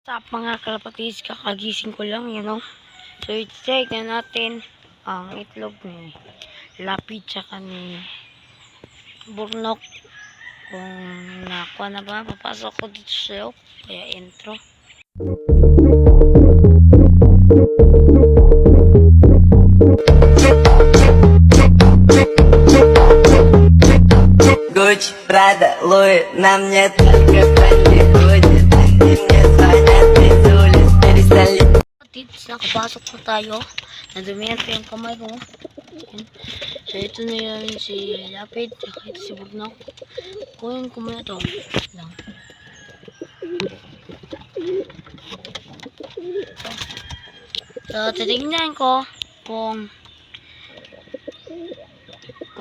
Sa mga kalapatids, kakagising ko lang, So, i-check na natin ang itlog ni Lapid tsaka ni Burnok. Kung nakuha na ba, papasok ko dito sa loob. Kaya intro. Gucci, Prada, Louis, на мне только приходит. И мне звонят из улиц, перестали. Kapatids, nakapasok na tayo. Nadumihan pa yung kamay ko. Ayan. So, ito na yun si Lapid, tsaka ito si Burnok. Kunin ko muna ito. Lang. So, titignan ko kung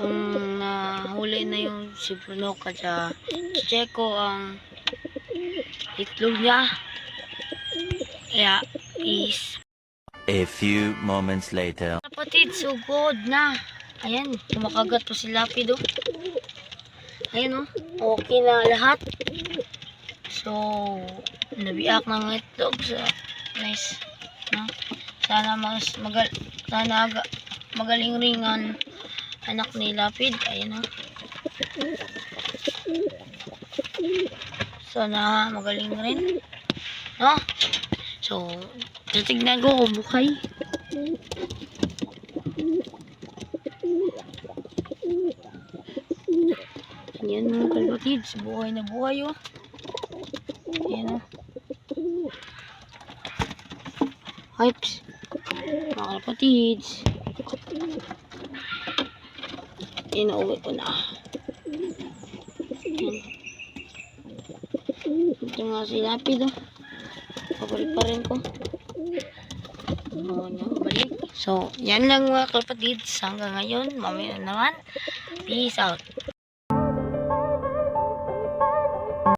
nahuli na yung si Burnok at check ko ang itlog niya. Kaya, is A few moments later. kapatid, sugod na. Ayan, kumakagat po si Lapid, oh. Ayan, oh. Okay na lahat. So, nabiak ng itlog sa nice. No? Sana magaling ring ang anak ni Lapid. Ayan, oh. Sana magaling rin. No? So, titignan ko kung buhay. Ayan mga kalapatids, buhay na buhay, oh. Ayan, oh. Hypes. Mga kalapatids. Inauwi ko na. Ayan. Ito nga si Lapid, oh. Pabalik pa rin ko. Balik. So, yan lang mga kalapatids. Hanggang ngayon, mamaya naman. Peace out.